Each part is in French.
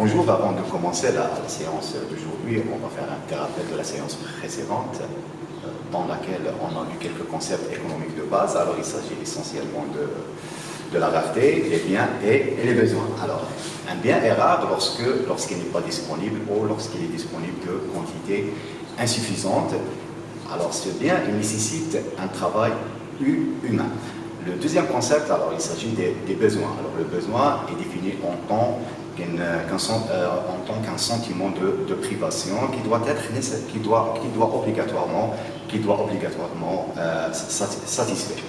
Bonjour, avant de commencer la séance d'aujourd'hui, on va faire un petit rappel de la séance précédente dans laquelle on a vu quelques concepts économiques de base. Alors il s'agit essentiellement de la rareté, les biens et les besoins. Alors un bien est rare lorsqu'il n'est pas disponible ou lorsqu'il est disponible de quantité insuffisante. Alors ce bien, il nécessite un travail humain. Le deuxième concept, alors il s'agit des besoins. Alors le besoin est défini en tant qu'un sentiment de privation qui doit obligatoirement satisfait.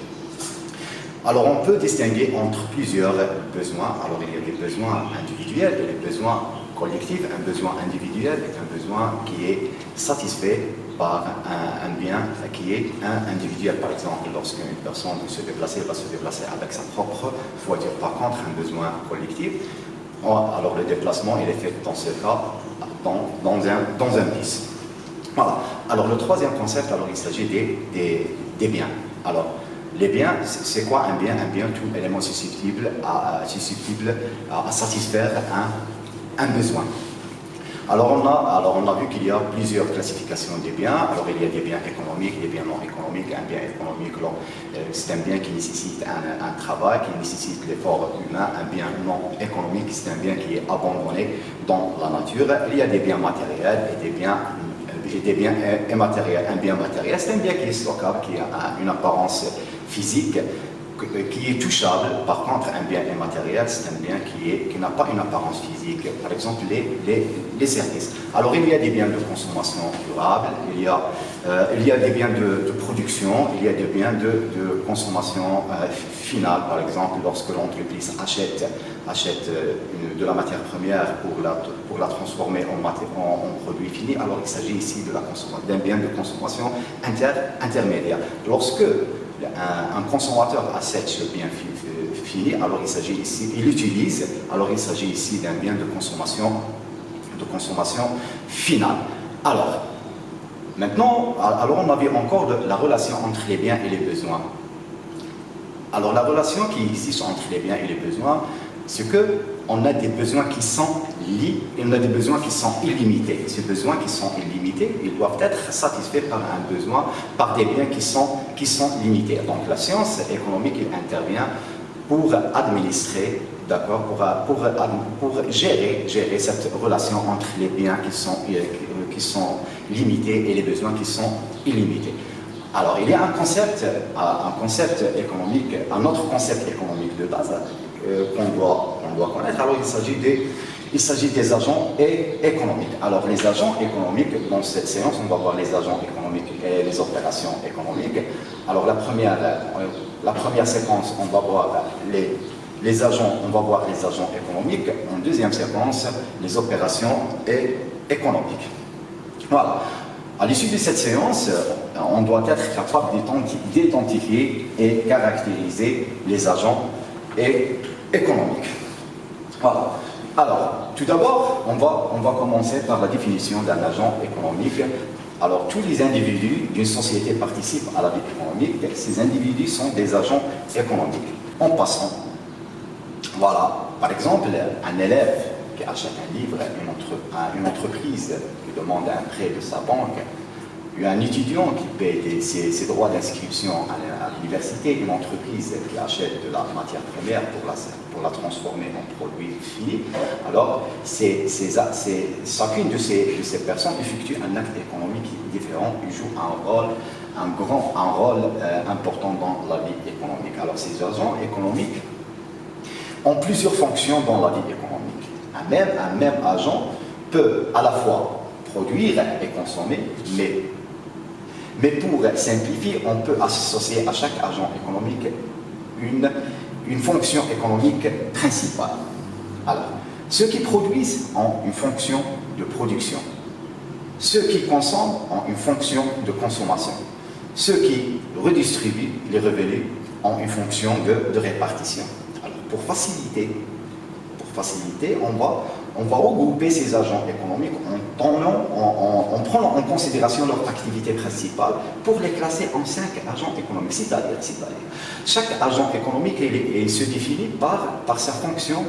Alors on peut distinguer entre plusieurs besoins. Alors il y a des besoins individuels et des besoins collectifs. Un besoin individuel est un besoin qui est satisfait par un bien qui est individuel. Par exemple, lorsqu'une personne va se déplacer avec sa propre voiture. Par contre, un besoin collectif, alors le déplacement il est fait dans ce cas dans un bus. Voilà. Alors le troisième concept, alors il s'agit des biens. Alors les biens, c'est quoi un bien? Un bien, tout élément susceptible à satisfaire un besoin. Alors on a vu qu'il y a plusieurs classifications des biens. Alors il y a des biens économiques, des biens non économiques. Un bien économique, c'est un bien qui nécessite un travail, qui nécessite l'effort humain. Un bien non économique, c'est un bien qui est abandonné dans la nature. Il y a des biens matériels et des biens immatériels. Un bien matériel, c'est un bien qui est stockable, qui a une apparence physique, qui est touchable. Par contre, un bien immatériel, c'est un bien qui n'a pas une apparence physique. Par exemple, les services. Alors, il y a des biens de consommation durable, il y a des biens de production, il y a des biens de consommation finale. Par exemple, lorsque l'entreprise achète de la matière première pour la transformer en produit fini, alors il s'agit ici d'un bien de consommation intermédiaire. Lorsque un consommateur achète ce bien fini, alors il utilise, alors il s'agit ici d'un bien de consommation finale. Alors, maintenant, on a vu encore la relation entre les biens et les besoins. Alors, la relation qui existe entre les biens et les besoins, c'est qu'on a des besoins qui sont liés et on a des besoins qui sont illimités. Ces besoins qui sont illimités, ils doivent être satisfaits par des biens qui sont limités. Donc la science économique, elle intervient pour administrer, d'accord, pour gérer cette relation entre les biens qui sont limités et les besoins qui sont illimités. Alors il y a un concept économique, un autre concept économique de base qu'on doit connaître. Alors il s'agit des agents économiques. Alors les agents économiques, dans cette séance, on va voir les agents économiques et les opérations économiques. Alors la première séquence, on va voir les agents économiques. En deuxième séquence, les opérations économiques. Voilà. À l'issue de cette séance, on doit être capable d'identifier et caractériser les agents économiques. Voilà. Alors, tout d'abord, on va commencer par la définition d'un agent économique. Alors, tous les individus d'une société participent à la vie économique. Ces individus sont des agents économiques. En passant, voilà, par exemple, un élève qui achète un livre, une entreprise qui demande un prêt de sa banque, il y a un étudiant qui paie ses droits d'inscription à l'université, une entreprise qui achète de la matière première pour la transformer en produit fini. Alors, chacune de ces personnes effectue un acte économique différent, il joue un rôle important dans la vie économique. Alors, ces agents économiques ont plusieurs fonctions dans la vie économique. Un même agent peut à la fois produire et consommer, mais pour simplifier, on peut associer à chaque agent économique une fonction économique principale. Alors, ceux qui produisent ont une fonction de production. Ceux qui consomment ont une fonction de consommation. Ceux qui redistribuent les revenus ont une fonction de répartition. Alors, pour faciliter, on va regrouper ces agents économiques en prenant en considération leur activité principale pour les classer en 5 agents économiques. C'est-à-dire, chaque agent économique il se définit par sa fonction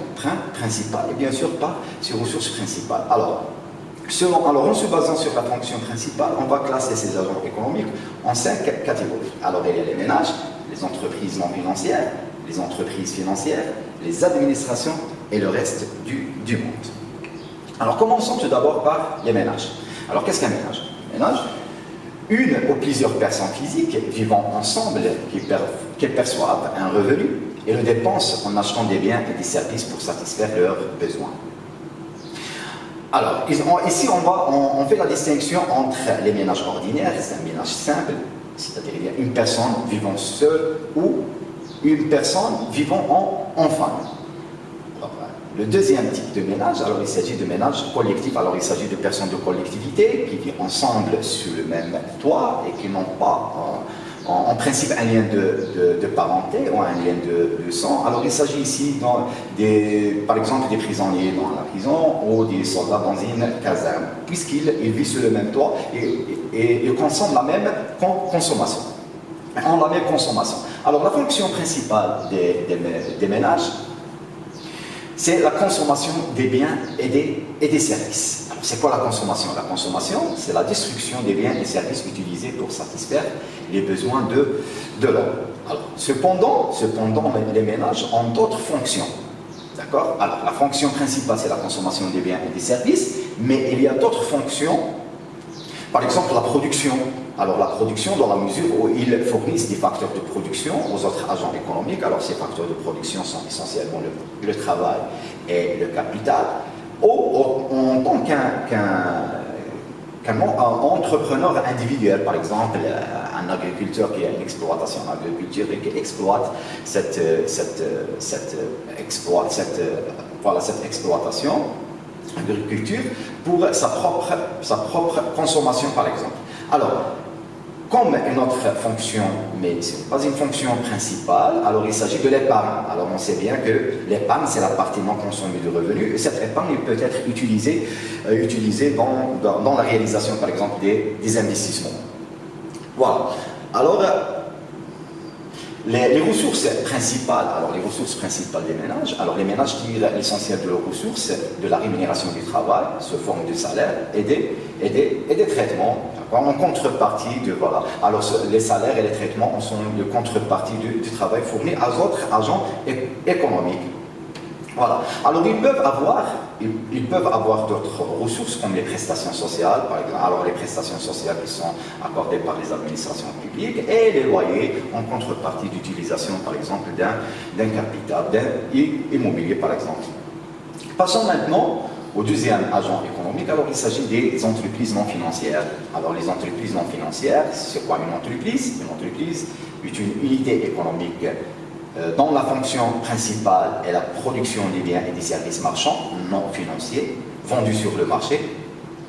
principale et bien sûr par ses ressources principales. Alors, en se basant sur la fonction principale, on va classer ces agents économiques en 5 catégories. Alors, il y a les ménages, les entreprises non financières, les entreprises financières, les administrations et le reste du monde. Alors, commençons tout d'abord par les ménages. Alors, qu'est-ce qu'un ménage? Un ménage, une ou plusieurs personnes physiques vivant ensemble qui perçoivent un revenu et le dépensent en achetant des biens et des services pour satisfaire leurs besoins. Alors, ici, on fait la distinction entre les ménages ordinaires, c'est un ménage simple, c'est-à-dire il y a une personne vivant seule ou une personne vivant en famille. Alors, le deuxième type de ménage, alors il s'agit de ménage collectif. Alors il s'agit de personnes de collectivité qui vivent ensemble sous le même toit et qui n'ont pas en principe un lien de parenté ou un lien de sang. Alors il s'agit ici par exemple des prisonniers dans la prison ou des soldats dans une caserne, puisqu'ils vivent sous le même toit et ils consomment la même consommation. La même consommation. Alors la fonction principale des ménages, c'est la consommation des biens et des services. Alors c'est quoi la consommation? La consommation, c'est la destruction des biens et services utilisés pour satisfaire les besoins de l'homme. Alors, cependant, les ménages ont d'autres fonctions. D'accord? Alors la fonction principale, c'est la consommation des biens et des services, mais il y a d'autres fonctions. Par exemple, la production. Alors la production dans la mesure où ils fournissent des facteurs de production aux autres agents économiques. Alors ces facteurs de production sont essentiellement le travail et le capital. En tant qu'un entrepreneur individuel, par exemple, un agriculteur qui a une exploitation agriculture et qui exploite cette exploitation agriculture pour sa propre consommation, par exemple. Alors, comme une autre fonction, mais ce n'est pas une fonction principale, alors il s'agit de l'épargne. Alors on sait bien que l'épargne, c'est la partie non consommée du revenu, et cette épargne peut être utilisée dans la réalisation, par exemple, des investissements. Voilà. Alors, les ressources principales, des ménages, alors les ménages tirent l'essentiel de leurs ressources de la rémunération du travail, sous forme de salaire et des traitements, en contrepartie de, voilà. Alors les salaires et les traitements sont de contrepartie du travail fourni à d'autres agents économiques. Voilà. Alors ils peuvent avoir d'autres ressources comme les prestations sociales, par exemple. Alors les prestations sociales qui sont accordées par les administrations publiques et les loyers en contrepartie d'utilisation, par exemple, d'un capital, d'un immobilier, par exemple. Passons maintenant au deuxième agent économique. Alors il s'agit des entreprises non financières. Alors les entreprises non financières, c'est quoi une entreprise? Une entreprise est une unité économique dont la fonction principale est la production des biens et des services marchands non financiers vendus sur le marché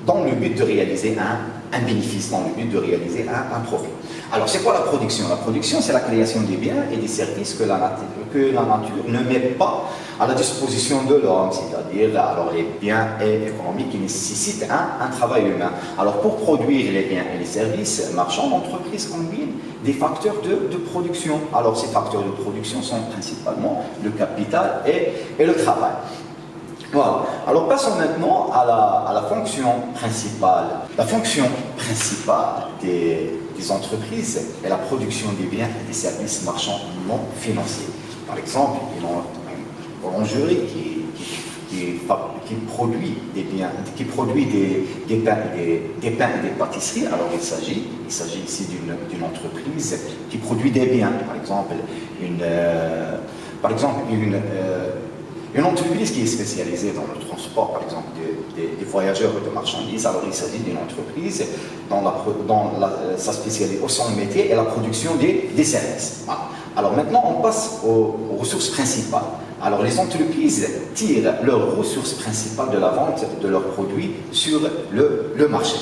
dans le but de réaliser un bénéfice, dans le but de réaliser un profit. Alors c'est quoi la production? La production, c'est la création des biens et des services que la nature ne met pas à la disposition de l'homme, c'est-à-dire alors les biens économiques qui nécessitent un travail humain. Alors pour produire les biens et les services marchands, l'entreprise combine des facteurs de production. Alors ces facteurs de production sont principalement le capital et le travail. Voilà. Alors passons maintenant à la fonction principale. La fonction principale des entreprises est la production des biens et des services marchands non financiers. Par exemple, il y a une boulangerie qui produit des biens, qui produit des pains et des pâtisseries. Alors il s'agit ici d'une entreprise qui produit des biens. Par exemple, une entreprise qui est spécialisée dans le transport, par exemple, des voyageurs et de marchandises. Alors il s'agit d'une entreprise dont sa spécialité, son métier est la production des services. Voilà. Alors maintenant, on passe aux ressources principales. Alors les entreprises tirent leurs ressources principales de la vente de leurs produits sur le marché.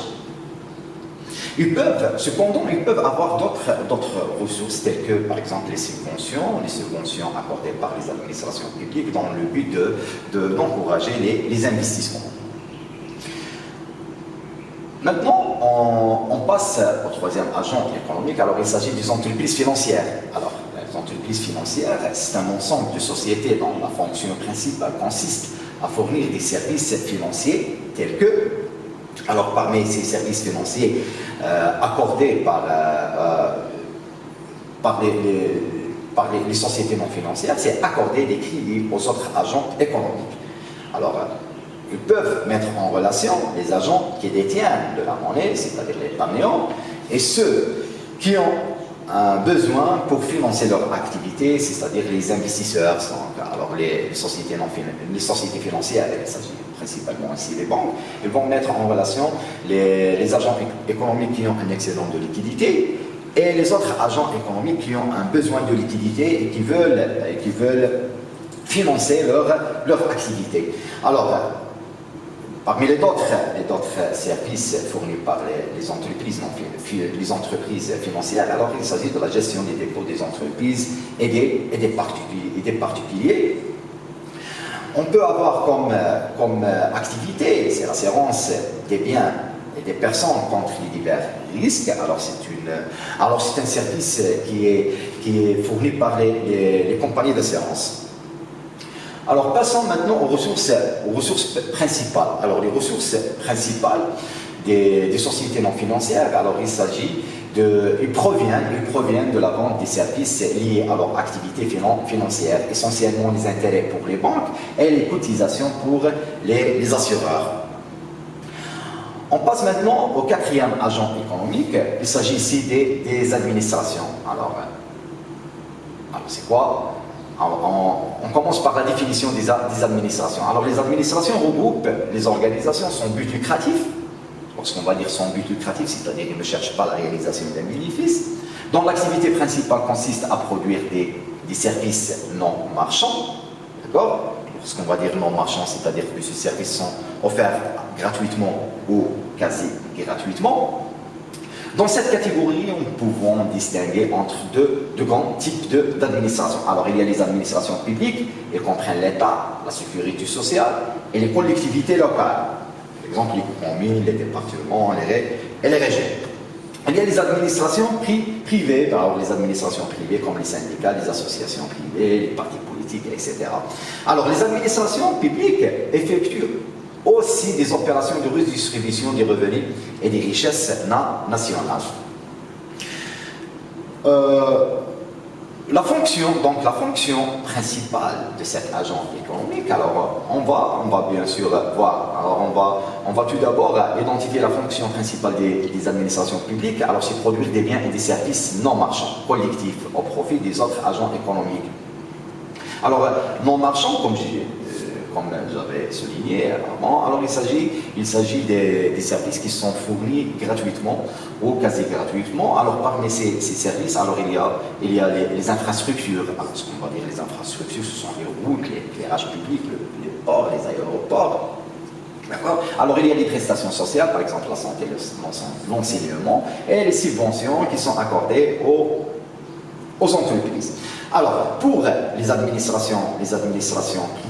Cependant, ils peuvent avoir d'autres ressources, telles que, par exemple, les subventions accordées par les administrations publiques dans le but d'encourager les investissements. Maintenant, on passe au troisième agent économique. Alors, il s'agit des entreprises financières. Alors, les entreprises financières, c'est un ensemble de sociétés dont la fonction principale consiste à fournir des services financiers tels que, alors parmi ces services financiers accordés par les sociétés non financières, c'est accorder des crédits aux autres agents économiques. Alors, ils peuvent mettre en relation les agents qui détiennent de la monnaie, c'est-à-dire les épargnants, et ceux qui ont un besoin pour financer leur activité, c'est-à-dire les investisseurs, alors les sociétés financières, il s'agit principalement ici des banques, ils vont mettre en relation les agents économiques qui ont un excédent de liquidité et les autres agents économiques qui ont un besoin de liquidité et qui veulent financer leur activité. Alors, parmi les autres services fournis par les entreprises financières, alors il s'agit de la gestion des dépôts des entreprises et des particuliers. On peut avoir comme activité, c'est l'assurance des biens et des personnes contre les divers risques. Alors c'est un service qui est fourni par les compagnies d'assurance. Alors passons maintenant aux ressources principales. Alors les ressources principales des sociétés non financières, alors ils proviennent de la vente des services liés à leur activité financière, essentiellement les intérêts pour les banques et les cotisations pour les assureurs. On passe maintenant au quatrième agent économique. Il s'agit ici des administrations. Alors c'est quoi? On commence par la définition des administrations. Alors les administrations regroupent les organisations sans but lucratif. Lorsqu'on va dire sans but lucratif, c'est-à-dire qu'ils ne cherchent pas la réalisation d'un bénéfice, dont l'activité principale consiste à produire des services non marchands. D'accord? Lorsqu'on va dire non marchands, c'est-à-dire que ces services sont offerts gratuitement ou quasi gratuitement. Dans cette catégorie, nous pouvons distinguer entre deux grands types d'administrations. Alors, il y a les administrations publiques, elles comprennent l'État, la sécurité sociale et les collectivités locales. Par exemple, les communes, les départements et les régions. Il y a les administrations privées, alors les administrations privées comme les syndicats, les associations privées, les partis politiques, etc. Alors, les administrations publiques effectuent aussi des opérations de redistribution des revenus et des richesses nationales. La fonction principale de cet agent économique, alors on va bien sûr voir, alors on va tout d'abord identifier la fonction principale des administrations publiques, alors c'est produire des biens et des services non marchands, collectifs, au profit des autres agents économiques. Alors, non marchands, comme j'avais souligné avant, alors il s'agit des services qui sont fournis gratuitement ou quasi gratuitement. Alors parmi ces services, alors il y a les infrastructures. Alors ce qu'on va dire les infrastructures, ce sont les routes, l'éclairage public, les ports, les aéroports. D'accord? Alors il y a les prestations sociales, par exemple la santé, l'enseignement, et les subventions qui sont accordées aux entreprises. Alors, pour les administrations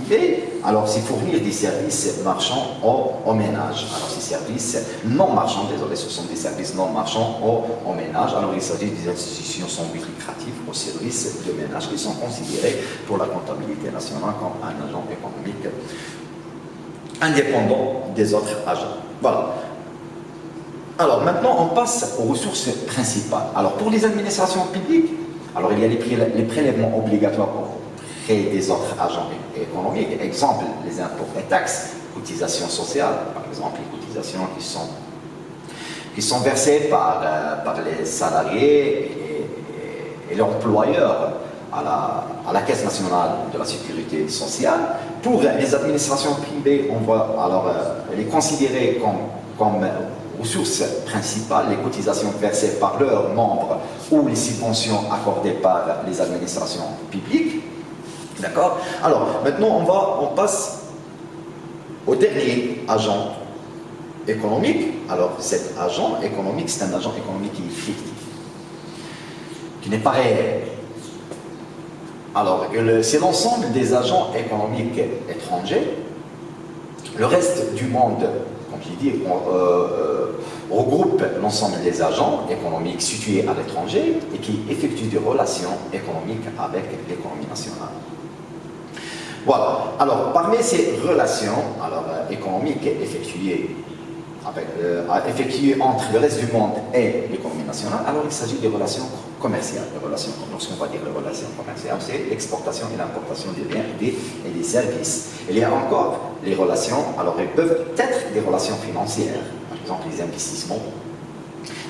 privées, alors c'est fournir des services marchands aux ménages. Alors, ces services non marchands, désolé, ce sont des services non marchands aux ménages. Alors, il s'agit des institutions sans but lucratif aux services de ménage qui sont considérés pour la comptabilité nationale comme un agent économique indépendant des autres agents. Voilà. Alors, maintenant, on passe aux ressources principales. Alors, pour les administrations publiques, alors, il y a les prélèvements obligatoires auprès des autres agents économiques. Exemple, les impôts et taxes, cotisations sociales, par exemple, les cotisations qui sont versées par les salariés et l'employeur à la Caisse nationale de la sécurité sociale. Pour les administrations privées, on va alors les considérer comme ressources principales, les cotisations versées par leurs membres ou les subventions accordées par les administrations publiques. D'accord? Alors, maintenant, on passe au dernier agent économique, alors cet agent économique, c'est un agent économique qui est fictif, qui n'est pas réel. Alors, c'est l'ensemble des agents économiques étrangers. Le reste du monde, comme je dis, regroupe l'ensemble des agents économiques situés à l'étranger et qui effectuent des relations économiques avec l'économie nationale. Voilà. Alors, parmi ces relations économiques effectuées entre le reste du monde et l'économie nationale, alors il s'agit des relations commerciales. Lorsqu'on va dire les relations commerciales, c'est l'exportation et l'importation des biens et des services. Il y a encore les relations, alors elles peuvent être des relations financières, par exemple les investissements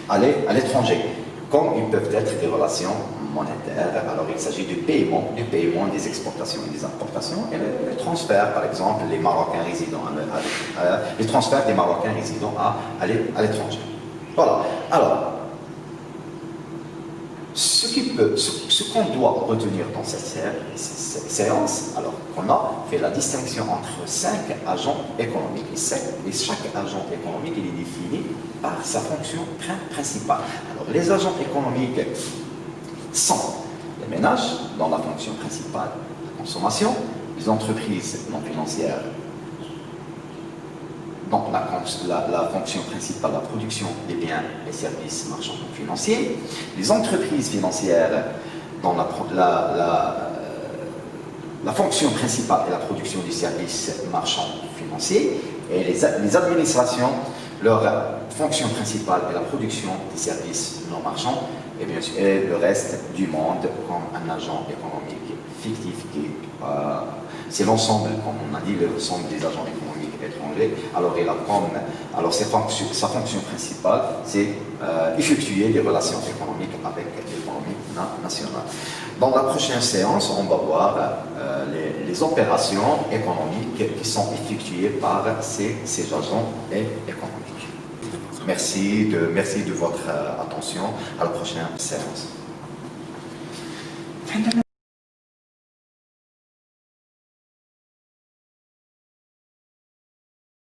à l'étranger, comme ils peuvent être des relations monétaires. Alors il s'agit du paiement des exportations et des importations, et les transferts, par exemple, les Marocains résidant les transferts des Marocains résidant à l'étranger. Voilà. Alors, ce qu'on doit retenir dans cette séance, alors qu'on a fait la distinction entre 5 agents économiques, et chaque agent économique il est défini par sa fonction principale. Alors, les agents économiques sont les ménages dans la fonction principale, la consommation, les entreprises non financières dans la fonction principale, la production des biens et services marchands non financiers, les entreprises financières dans la fonction principale et la production des services marchands financiers, et les administrations, leur fonction principale est la production des services non marchands, et bien sûr le reste du monde comme un agent économique fictif qui c'est l'ensemble, comme on a dit, l'ensemble des agents économiques étrangers. Alors sa fonction principale, c'est effectuer des relations économiques avec l'économie nationale. Dans la prochaine séance, on va voir les opérations économiques qui sont effectuées par ces agents économiques. Merci de votre attention. À la prochaine séance.